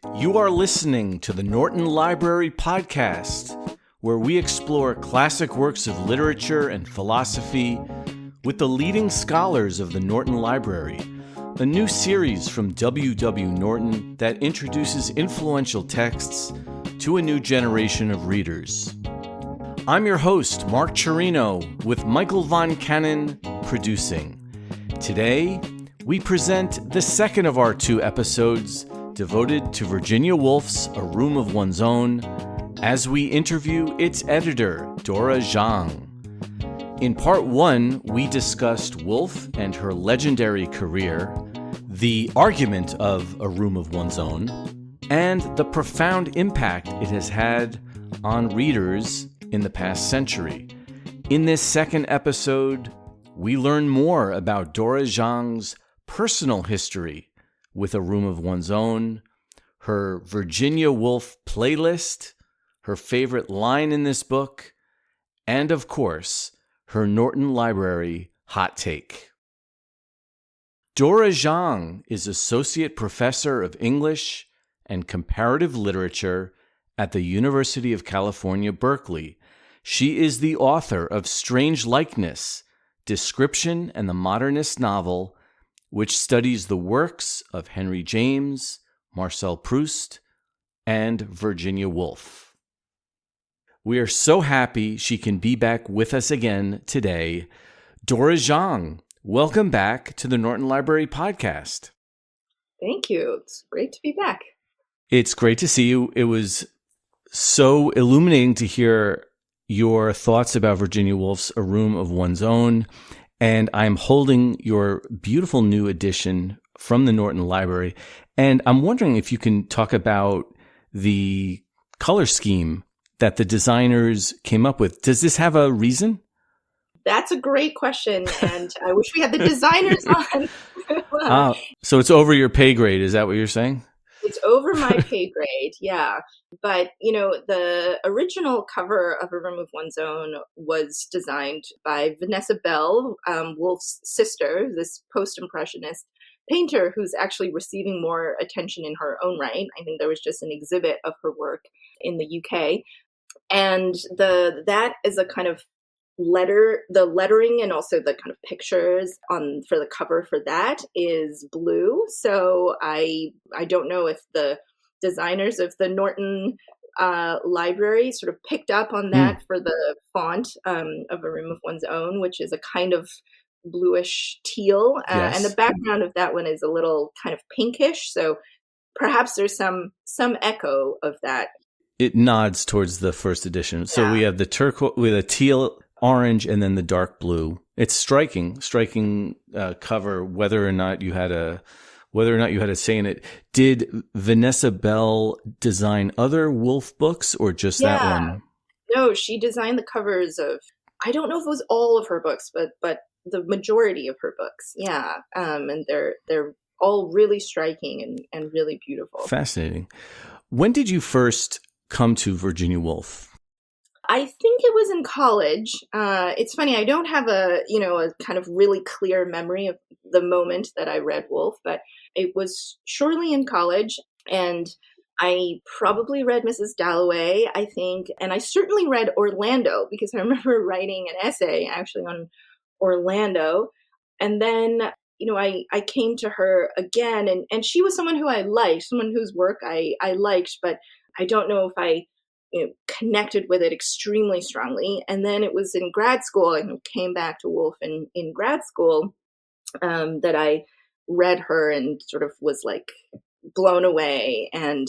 You are listening to the Norton Library podcast, where we explore classic works of literature and philosophy with the leading scholars of the Norton Library, a new series from W. W. Norton that introduces influential texts to a new generation of readers. I'm your host, Mark Chirino, with Michael Von Cannon producing. Today, we present the second of our two episodes devoted to Virginia Woolf's A Room of One's Own, as we interview its editor, Dora Zhang. In part one, we discussed Woolf and her legendary career, the argument of A Room of One's Own, and the profound impact it has had on readers in the past century. In this second episode, we learn more about Dora Zhang's personal history with A Room of One's Own, her Virginia Woolf playlist, her favorite line in this book, and of course, her Norton Library hot take. Dora Zhang is Associate Professor of English and Comparative Literature at the University of California, Berkeley. She is the author of Strange Likeness, Description and the Modernist Novel, which studies the works of Henry James, Marcel Proust, and Virginia Woolf. We are so happy she can be back with us again today. Dora Zhang, welcome back to the Norton Library podcast. Thank you. It's great to be back. It's great to see you. It was so illuminating to hear your thoughts about Virginia Woolf's A Room of One's Own. And I'm holding your beautiful new edition from the Norton Library. And I'm wondering if you can talk about the color scheme that the designers came up with. Does this have a reason? That's a great question. And I wish we had the designers on. So it's over your pay grade. Is that what you're saying? It's over my pay grade, yeah. But, the original cover of A Room of One's Own was designed by Vanessa Bell, Woolf's sister, this post-impressionist painter who's actually receiving more attention in her own right. I think there was just an exhibit of her work in the UK. And that is a kind of the lettering and also the kind of pictures for the cover for that is blue. So I don't know if the designers of the Norton Library sort of picked up on that for the font of A Room of One's Own, which is a kind of bluish teal. Yes. And the background of that one is a little kind of pinkish. So perhaps there's some echo of that. It nods towards the first edition. So Yeah. we have the turquoise with a teal, orange, and then the dark blue. It's striking cover. Whether or not you had a say in it. Did Vanessa Bell design other Woolf books or just that one? No, she designed the covers of, I don't know if it was all of her books, but the majority of her books. Yeah, and they're all really striking and really beautiful. Fascinating. When did you first come to Virginia Woolf? I think it was in college. It's funny, I don't have a kind of really clear memory of the moment that I read Woolf, but it was surely in college, and I probably read Mrs. Dalloway, I think, and I certainly read Orlando, because I remember writing an essay actually on Orlando, and then I came to her again, and she was someone who I liked, someone whose work I liked, but I don't know if I connected with it extremely strongly. And then it was in grad school, and came back to Woolf in grad school, that I read her and sort of was like blown away. And,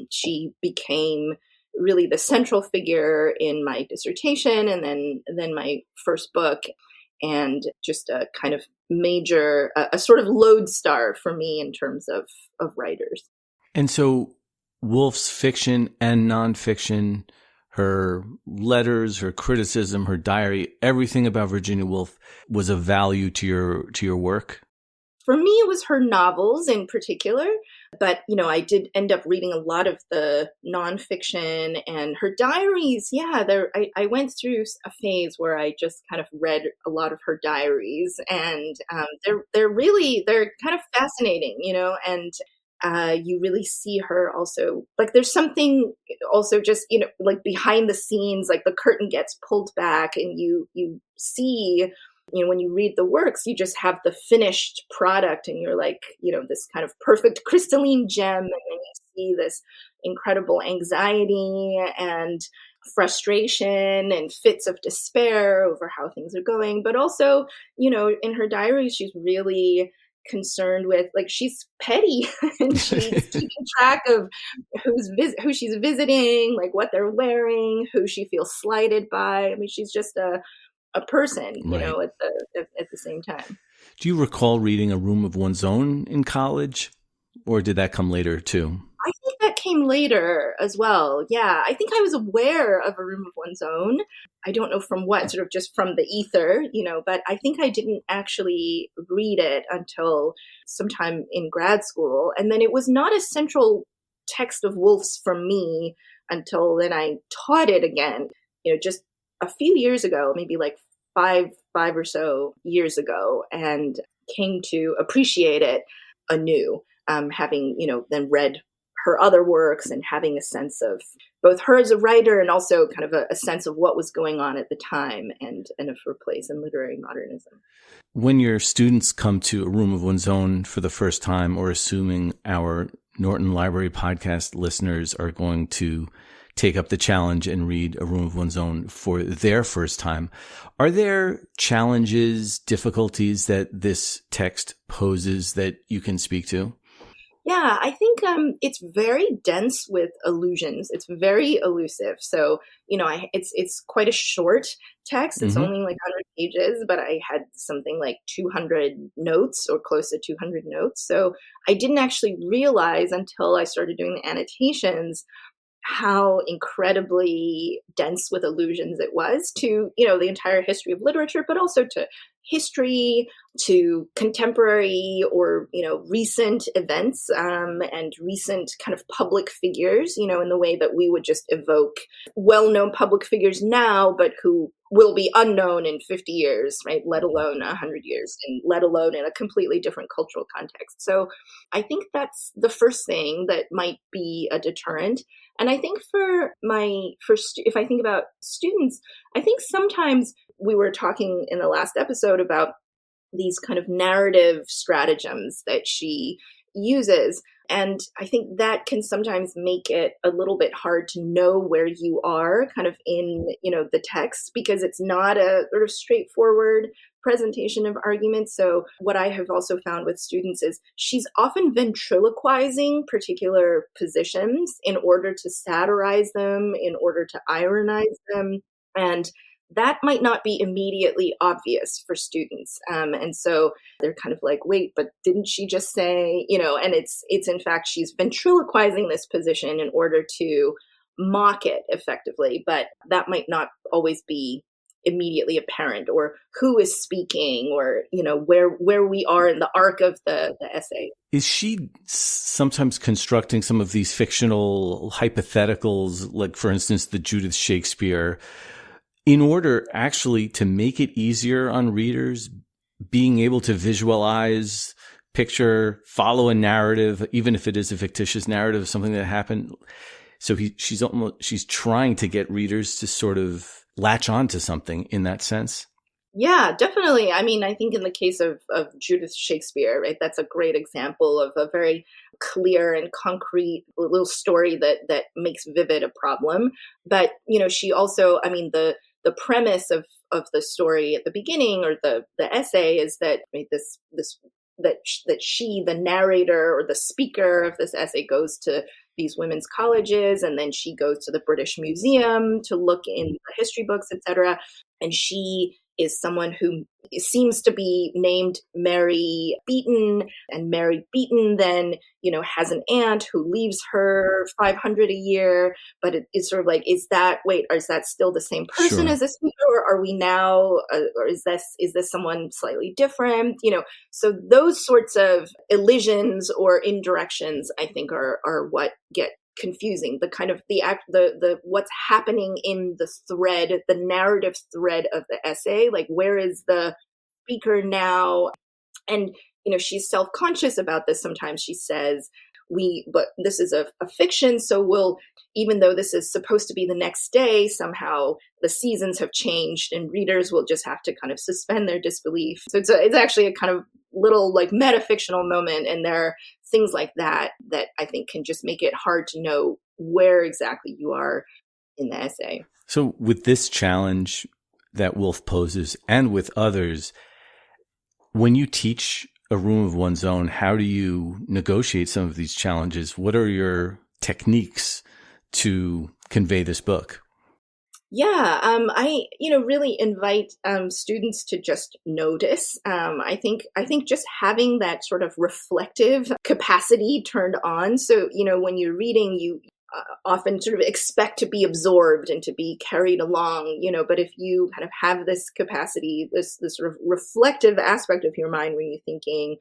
she became really the central figure in my dissertation and then my first book, and just a kind of major, a sort of lodestar for me in terms of writers. And so Woolf's fiction and nonfiction, her letters, her criticism, her diary, everything about Virginia Woolf was of value to your work? For me, it was her novels in particular, but, I did end up reading a lot of the nonfiction and her diaries. Yeah, I went through a phase where I just kind of read a lot of her diaries, and they're kind of fascinating, and You really see her also, like there's something also just, like behind the scenes, like the curtain gets pulled back and you see, when you read the works, you just have the finished product and you're like, this kind of perfect crystalline gem. And then you see this incredible anxiety and frustration and fits of despair over how things are going. But also, in her diary, she's really concerned with, like, she's petty and she's keeping track of who she's visiting, like what they're wearing, who she feels slighted by. I mean, she's just a person, Right. at the same time. Do you recall reading A Room of One's Own in college, or did that come later too? I think that came later as well. Yeah, I think I was aware of A Room of One's Own. I don't know from what, sort of just from the ether, but I think I didn't actually read it until sometime in grad school. And then it was not a central text of Woolf's for me until then I taught it again, just a few years ago, maybe like five or so years ago, and came to appreciate it anew, having, then read her other works and having a sense of both her as a writer and also kind of a sense of what was going on at the time and of her place in literary modernism. When your students come to A Room of One's Own for the first time, or assuming our Norton Library podcast listeners are going to take up the challenge and read A Room of One's Own for their first time, are there challenges, difficulties that this text poses that you can speak to? Yeah, I think it's very dense with allusions. It's very elusive. So, it's quite a short text. It's only like 100 pages, but I had something like 200 notes or close to 200 notes. So I didn't actually realize until I started doing the annotations how incredibly dense with allusions it was to, the entire history of literature, but also to history, to contemporary or, recent events, and recent kind of public figures, in the way that we would just evoke well-known public figures now, but who will be unknown in 50 years, right? Let alone 100 years, and let alone in a completely different cultural context. So I think that's the first thing that might be a deterrent. And I think if I think about students, I think sometimes we were talking in the last episode about these kind of narrative stratagems that she uses. And I think that can sometimes make it a little bit hard to know where you are kind of in, the text, because it's not a sort of straightforward presentation of arguments. So what I have also found with students is she's often ventriloquizing particular positions in order to satirize them, in order to ironize them. And that might not be immediately obvious for students. And so they're kind of like, wait, but didn't she just say, and it's in fact, she's ventriloquizing this position in order to mock it effectively, but that might not always be immediately apparent, or who is speaking, or, where we are in the arc of the essay. Is she sometimes constructing some of these fictional hypotheticals, like, for instance, the Judith Shakespeare, in order actually to make it easier on readers, being able to visualize, picture, follow a narrative, even if it is a fictitious narrative of something that happened? So she's trying to get readers to sort of latch on to something in that sense. Yeah, definitely. I mean, I think in the case of Judith Shakespeare, right, that's a great example of a very clear and concrete little story that makes vivid a problem. But, she also, I mean, the premise of the story at the beginning, or the essay, is that, right, that she, the narrator or the speaker of this essay, goes to these women's colleges, and then she goes to the British Museum to look in the history books, etc. And she is someone who seems to be named Mary Beaton, and Mary Beaton then, has an aunt who leaves her 500 a year, but it's sort of like, is that still the same person Sure. as this speaker, or are we now, or is this someone slightly different? So those sorts of elisions or indirections, I think, are what get confusing. The kind of the what's happening in the narrative thread of the essay, like, where is the speaker now? And she's self-conscious about this. Sometimes she says, but this is a fiction, so even though this is supposed to be the next day, somehow the seasons have changed and readers will just have to kind of suspend their disbelief. So it's actually a kind of little like metafictional moment. And there are things like that I think can just make it hard to know where exactly you are in the essay. So with this challenge that Woolf poses and with others, when you teach a room of one's own, how do you negotiate some of these challenges? What are your techniques to convey this book? Yeah, I really invite students to just notice. I think just having that sort of reflective capacity turned on. So when you're reading, you often sort of expect to be absorbed and to be carried along. But if you kind of have this capacity, this sort of reflective aspect of your mind when you're thinking,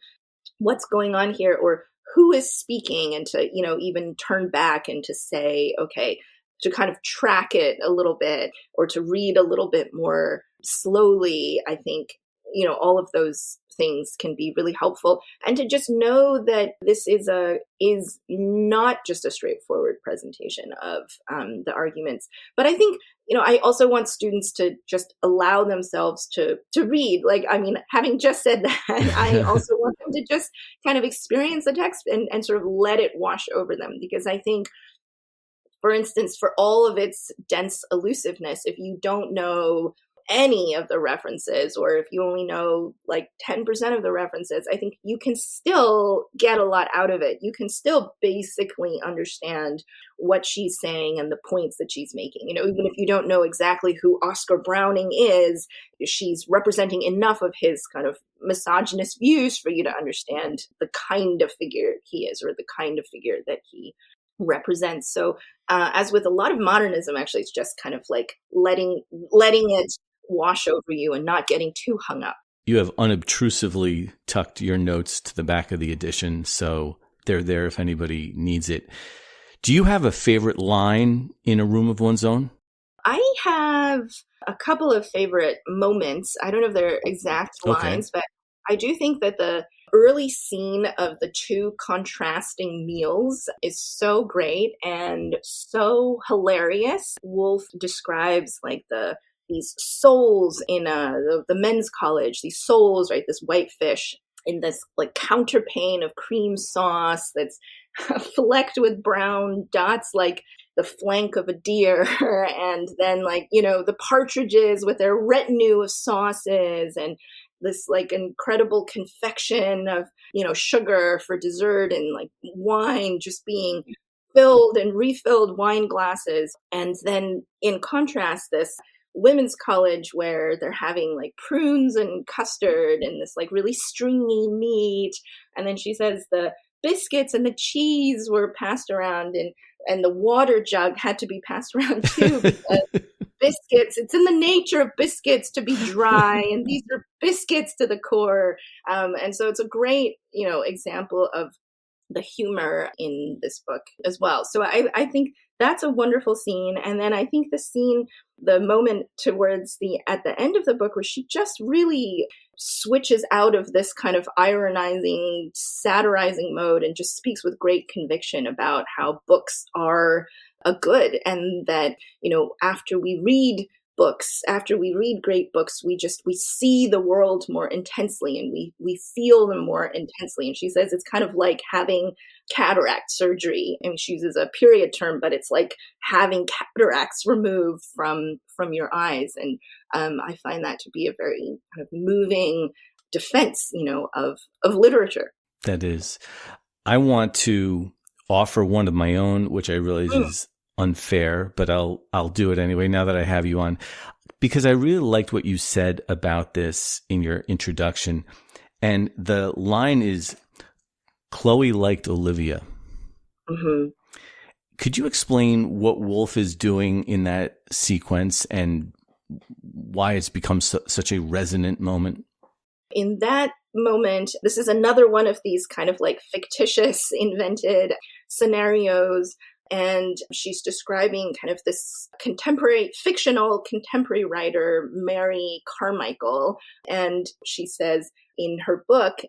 what's going on here, or who is speaking, and to even turn back and to say, okay, to kind of track it a little bit or to read a little bit more slowly, I think, all of those things can be really helpful. And to just know that this is not just a straightforward presentation of the arguments. But I think, I also want students to just allow themselves to read. Having just said that, I also want them to just kind of experience the text and sort of let it wash over them. Because I think, for instance, for all of its dense elusiveness, if you don't know any of the references, or if you only know like 10% of the references, I think you can still get a lot out of it. You can still basically understand what she's saying and the points that she's making. Even if you don't know exactly who Oscar Browning is, she's representing enough of his kind of misogynist views for you to understand the kind of figure he is, or the kind of figure that he represents. So as with a lot of modernism, actually, it's just kind of like letting it wash over you and not getting too hung up. You have unobtrusively tucked your notes to the back of the edition, so they're there if anybody needs it. Do you have a favorite line in A Room of One's Own? I have a couple of favorite moments. I don't know if they're exact lines, but I do think that the early scene of the two contrasting meals is so great and so hilarious. Woolf describes like these souls in the men's college, these souls, right? This white fish in this like counterpane of cream sauce that's flecked with brown dots like the flank of a deer. And then the partridges with their retinue of sauces, and this like incredible confection of, sugar for dessert, and like wine just being filled and refilled wine glasses. And then in contrast, this women's college where they're having like prunes and custard and this like really stringy meat. And then she says the biscuits and the cheese were passed around, and the water jug had to be passed around too, because biscuits, it's in the nature of biscuits to be dry, and these are biscuits to the core. And so it's a great, example of the humor in this book as well. So I think that's a wonderful scene. And then I think the moment at the end of the book, where she just really switches out of this kind of ironizing, satirizing mode and just speaks with great conviction about how books are a good, and that, after we read great books, we see the world more intensely, and we feel them more intensely. And she says it's kind of like having cataract surgery. I mean, she uses a period term, but it's like having cataracts removed from your eyes. And I find that to be a very kind of moving defense, of literature. That is. I want to offer one of my own, which I realize is unfair, but I'll do it anyway now that I have you on, because I really liked what you said about this in your introduction. And the line is, Chloe liked Olivia. Mm-hmm. Could you explain what Woolf is doing in that sequence and why it's become such a resonant moment? In that moment, this is another one of these kind of like fictitious, invented scenarios. And she's describing kind of this fictional contemporary writer, Mary Carmichael. And she says in her book,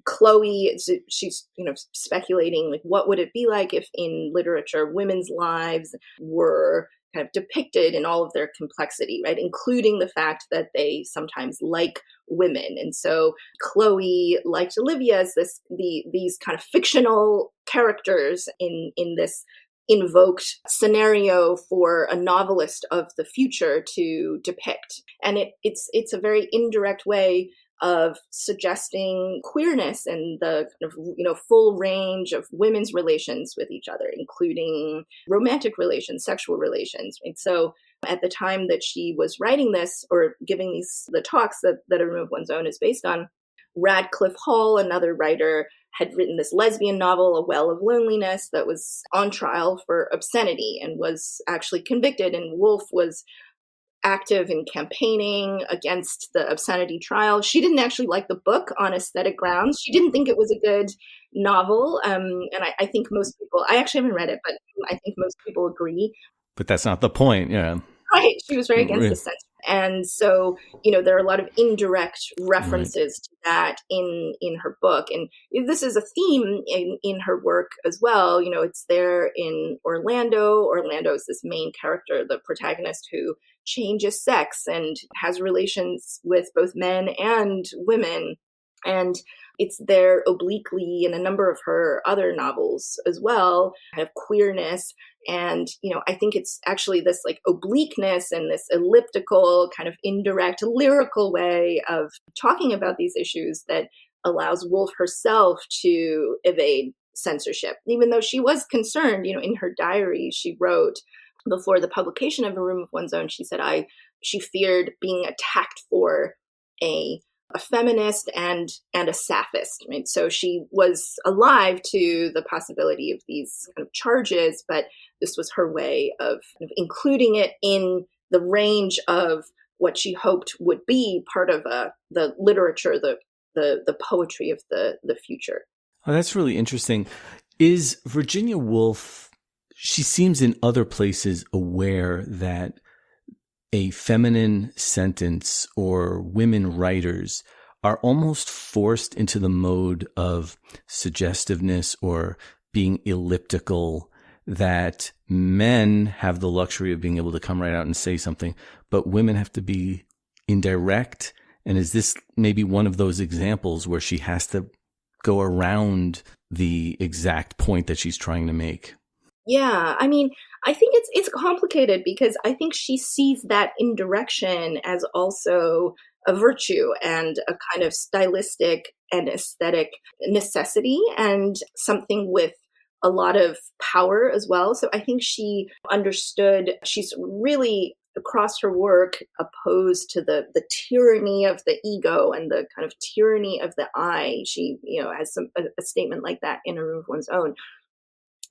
Chloe, she's speculating like what would it be like if in literature women's lives were kind of depicted in all of their complexity, right, including the fact that they sometimes like women. And so Chloe liked Olivia as these kind of fictional characters in this invoked scenario for a novelist of the future to depict. And it's a very indirect way of suggesting queerness and the kind of full range of women's relations with each other, including romantic relations, sexual relations. And so at the time that she was writing this or giving the talks that A Room of One's Own is based on, Radcliffe Hall, another writer, had written this lesbian novel, A Well of Loneliness, that was on trial for obscenity and was actually convicted. And Woolf was active in campaigning against the obscenity trial. She didn't actually like the book on aesthetic grounds. She didn't think it was a good novel. And I think most people, I actually haven't read it, but I think most people agree. But that's not the point, yeah. Right. She was very against the censor. And so, there are a lot of indirect references to that in her book. And this is a theme in her work as well. It's there in Orlando. Orlando is this main character, the protagonist, who changes sex and has relations with both men and women. And it's there obliquely in a number of her other novels as well, kind of queerness. And, I think it's actually this like obliqueness and this elliptical kind of indirect lyrical way of talking about these issues that allows Woolf herself to evade censorship, even though she was concerned. In her diary, she wrote before the publication of A Room of One's Own, she said she feared being attacked for a feminist and a sapphist. Right? So she was alive to the possibility of these kind of charges, but this was her way of kind of including it in the range of what she hoped would be part of the literature, the poetry of the future. Oh, that's really interesting. Is Virginia Woolf, she seems in other places aware that a feminine sentence or women writers are almost forced into the mode of suggestiveness or being elliptical, that men have the luxury of being able to come right out and say something, but women have to be indirect. And is this maybe one of those examples where she has to go around the exact point that she's trying to make? Yeah, I mean, I think it's complicated because I think she sees that indirection as also a virtue and a kind of stylistic and aesthetic necessity and something with a lot of power as well. So I think she understood, she's really across her work opposed to the tyranny of the ego and the kind of tyranny of the I. She, has a statement like that in A Room of One's Own.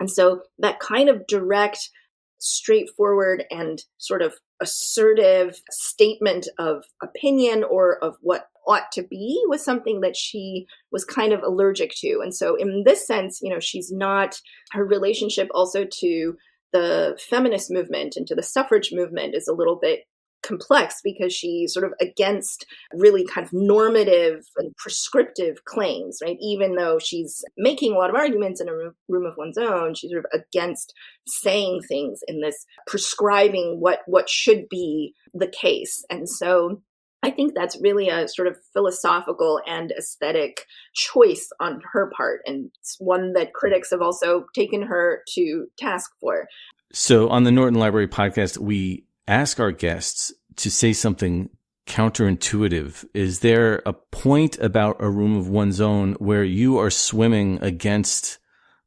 And so that kind of direct, straightforward, and sort of assertive statement of opinion or of what ought to be was something that she was kind of allergic to. And so in this sense, she's not, her relationship also to the feminist movement and to the suffrage movement is a little bit complex because she's sort of against really kind of normative and prescriptive claims, right? Even though she's making a lot of arguments in A Room of One's Own, she's sort of against saying things in this prescribing what should be the case. And so I think that's really a sort of philosophical and aesthetic choice on her part, and it's one that critics have also taken her to task for. So on the Norton Library podcast, we ask our guests to say something counterintuitive. Is there a point about A Room of One's Own where you are swimming against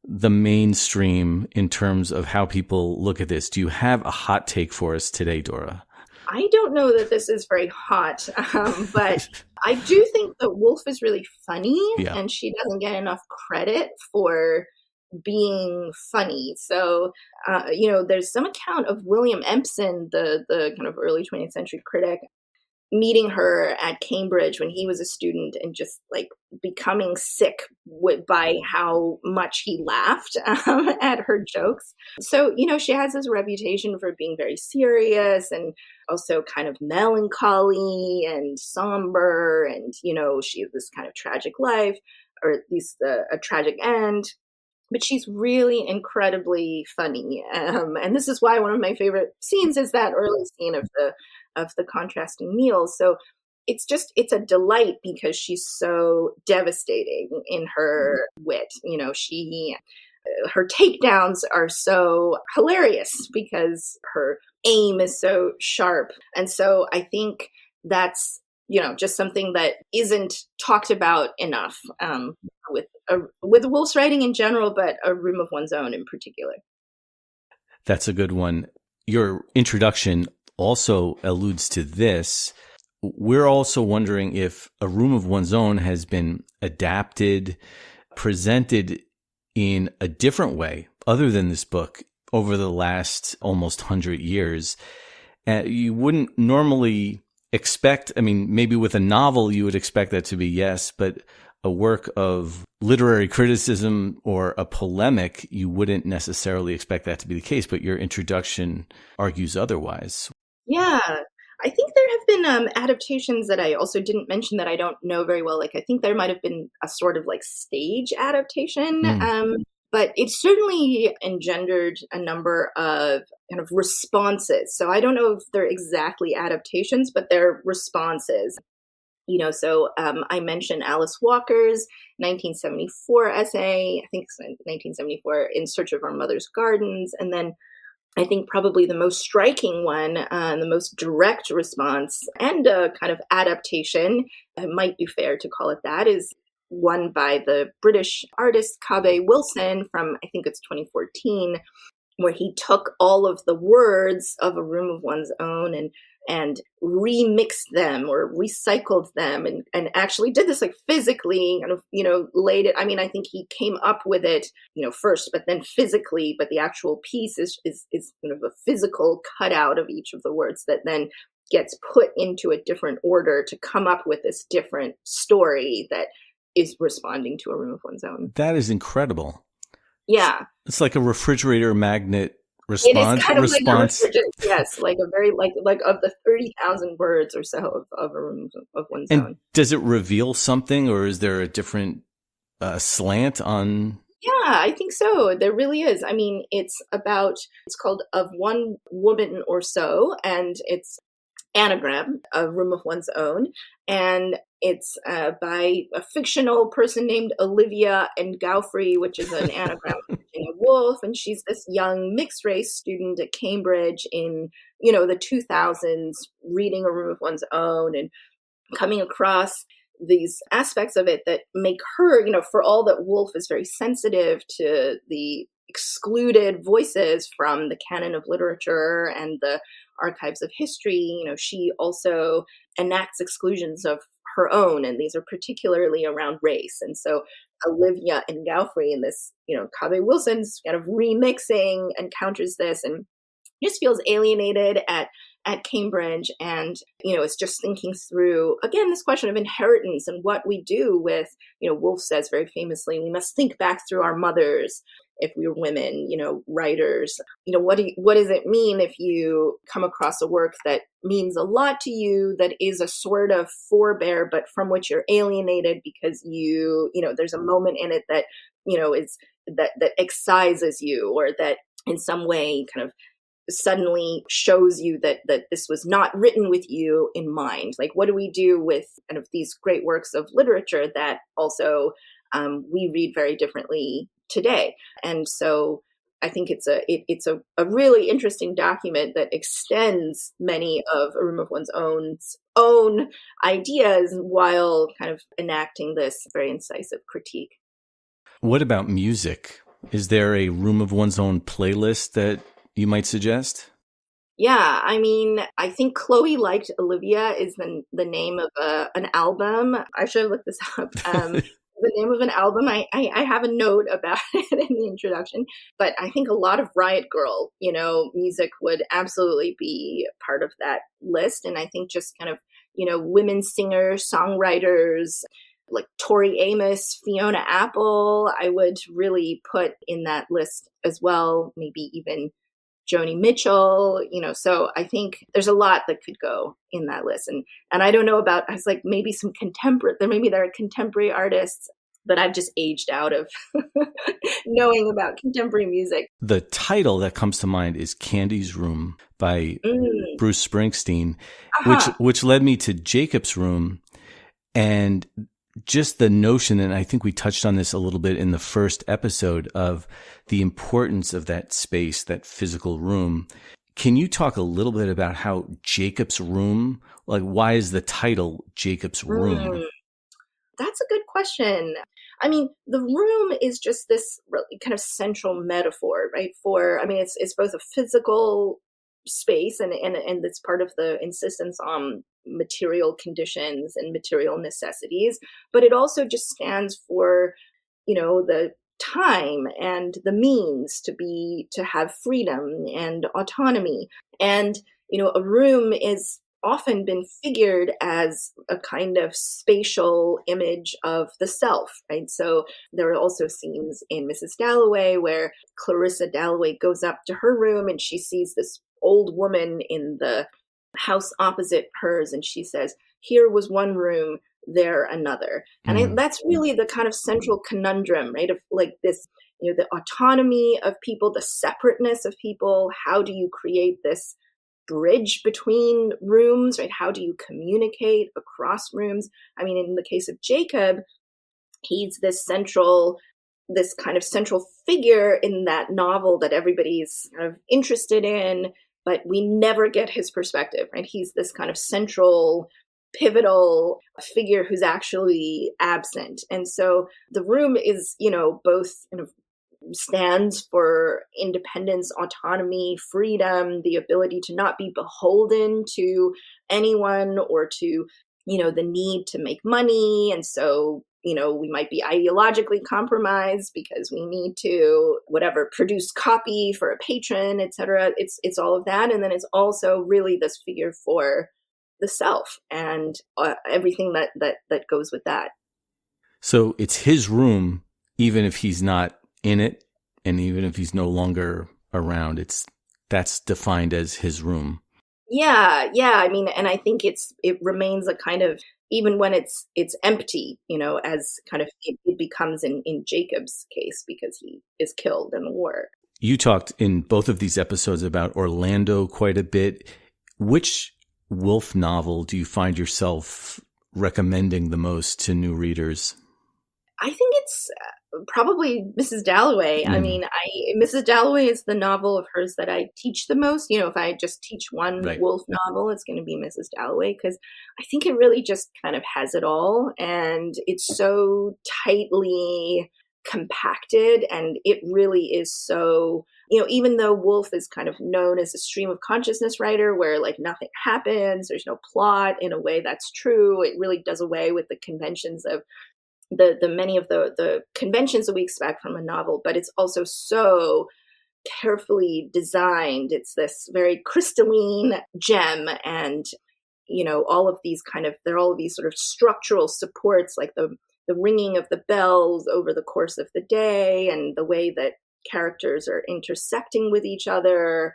the mainstream in terms of how people look at this? Do you have a hot take for us today, Dora? I don't know that this is very hot, but I do think that Woolf is really funny, and she doesn't get enough credit for being funny. So, there's some account of William Empson, the kind of early 20th century critic, meeting her at Cambridge when he was a student and just like becoming sick by how much he laughed at her jokes. So, she has this reputation for being very serious and also kind of melancholy and somber. And, she has this kind of tragic life, or at least a tragic end. But she's really incredibly funny, and this is why one of my favorite scenes is that early scene of the contrasting meals. So it's a delight because she's so devastating in her wit. Her takedowns are so hilarious because her aim is so sharp, and so I think that's just something that isn't talked about enough with Woolf's writing in general, but A Room of One's Own in particular. That's a good one. Your introduction also alludes to this. We're also wondering if A Room of One's Own has been adapted, presented in a different way other than this book over the last almost 100 years. You wouldn't normally expect, maybe with a novel you would expect that to be yes, but a work of literary criticism or a polemic, you wouldn't necessarily expect that to be the case, but your introduction argues otherwise. Yeah, I think there have been adaptations that I also didn't mention that I don't know very well. Like, I think there might have been a sort of like stage adaptation, but it certainly engendered a number of kind of responses. So I don't know if they're exactly adaptations, but they're responses. So I mentioned Alice Walker's 1974 essay, I think it's 1974, In Search of Our Mother's Gardens. And then I think probably the most striking one, the most direct response and a kind of adaptation, it might be fair to call it that, is one by the British artist Cabe Wilson from, I think it's 2014, where he took all of the words of A Room of One's Own and remixed them or recycled them and actually did this like physically kind of, laid it. I think he came up with it, first, but then physically, but the actual piece is kind of a physical cutout of each of the words that then gets put into a different order to come up with this different story that is responding to A Room of One's Own. That is incredible. Yeah. It's like a refrigerator magnet response. It is kind of like a refrigerator, yes, like a very like of the 30,000 words or so of A Room of One's Own. And does it reveal something, or is there a different slant on? Yeah, I think so. There really is. It's called Of One Woman or So, and it's anagram, A Room of One's Own, and it's by a fictional person named Olivia Ngoufrey, which is an anagram of Virginia Woolf, and she's this young mixed-race student at Cambridge in, the 2000s, reading A Room of One's Own and coming across these aspects of it that make her, for all that Woolf is very sensitive to the excluded voices from the canon of literature and the archives of history, she also enacts exclusions of her own, and these are particularly around race. And so Olivia Ngoufrey in this, Cabe Wilson's kind of remixing encounters this and just feels alienated at Cambridge, and it's just thinking through again this question of inheritance and what we do with, Woolf says very famously, we must think back through our mothers if we were women, writers. What does it mean if you come across a work that means a lot to you, that is a sort of forebear, but from which you're alienated because there's a moment in it that is that excises you, or that in some way kind of suddenly shows you that this was not written with you in mind. Like, what do we do with kind of these great works of literature that also we read very differently today? And so I think it's a really interesting document that extends many of A Room of One's own ideas while kind of enacting this very incisive critique. What about music? Is there a Room of One's Own playlist that you might suggest? Yeah, I think Chloe Liked Olivia is the name of an album. I should have looked this up. The name of an album, I have a note about it in the introduction, but I think a lot of Riot Girl, music would absolutely be part of that list. And I think just kind of, women singers, songwriters, like Tori Amos, Fiona Apple, I would really put in that list as well, maybe even Joni Mitchell, so I think there's a lot that could go in that list. And I don't know about, I was like, maybe there are contemporary artists, but I've just aged out of knowing about contemporary music. The title that comes to mind is Candy's Room by Bruce Springsteen, which led me to Jacob's Room. And just the notion, and I think we touched on this a little bit in the first episode, of the importance of that space, that physical room. Can you talk a little bit about how Jacob's Room, like why is the title Jacob's Room? That's a good question. I mean, the room is just this really kind of central metaphor, right? It's both a physical space and it's part of the insistence on material conditions and material necessities, but it also just stands for, the time and the means to have freedom and autonomy. And, a room is often been figured as a kind of spatial image of the self, right? So there are also scenes in Mrs. Dalloway where Clarissa Dalloway goes up to her room and she sees this old woman in the house opposite hers, and she says, "Here was one room, there another." And that's really the kind of central conundrum, right? Of like this, the autonomy of people, the separateness of people. How do you create this bridge between rooms, right? How do you communicate across rooms? I mean, in the case of Jacob, he's this kind of central figure in that novel that everybody's kind of interested in, but we never get his perspective, right? He's this kind of central, pivotal figure who's actually absent. And so the room is, both kind of stands for independence, autonomy, freedom, the ability to not be beholden to anyone or to, the need to make money. And so, we might be ideologically compromised because we need to, produce copy for a patron, et cetera. It's all of that. And then it's also really this figure for the self and everything that goes with that. So it's his room, even if he's not in it, and even if he's no longer around, that's defined as his room. Yeah. I mean, and I think it remains a kind of, even when it's empty, as kind of it becomes in Jacob's case because he is killed in the war. You talked in both of these episodes about Orlando quite a bit. Which Woolf novel do you find yourself recommending the most to new readers? I think it's probably Mrs. Dalloway. I mean, Mrs. Dalloway is the novel of hers that I teach the most. If I just teach one Woolf novel, it's going to be Mrs. Dalloway, because I think it really just kind of has it all. And it's so tightly compacted, and it really is so, even though Woolf is kind of known as a stream of consciousness writer where like nothing happens, there's no plot in a way that's true, it really does away with the conventions of the many of the conventions that we expect from a novel, but it's also so carefully designed. It's this very crystalline gem, and all of these there are all of these sort of structural supports, like the ringing of the bells over the course of the day, and the way that characters are intersecting with each other.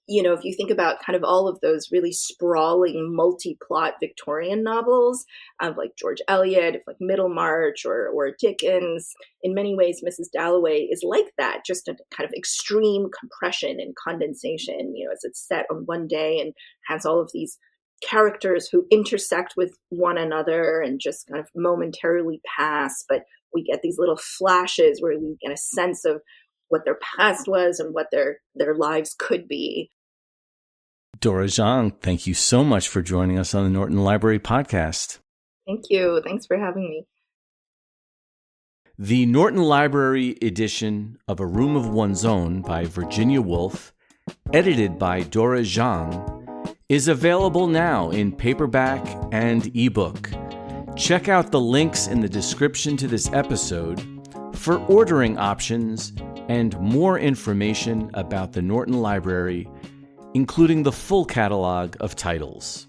If you think about kind of all of those really sprawling multi-plot Victorian novels of like George Eliot, like Middlemarch or Dickens, in many ways, Mrs. Dalloway is like that, just a kind of extreme compression and condensation, as it's set on one day and has all of these characters who intersect with one another and just kind of momentarily pass. But we get these little flashes where we get a sense of what their past was and what their lives could be. Dora Zhang, thank you so much for joining us on the Norton Library podcast. Thank you. Thanks for having me. The Norton Library edition of A Room of One's Own by Virginia Woolf, edited by Dora Zhang, is available now in paperback and ebook. Check out the links in the description to this episode for ordering options and more information about the Norton Library, including the full catalog of titles.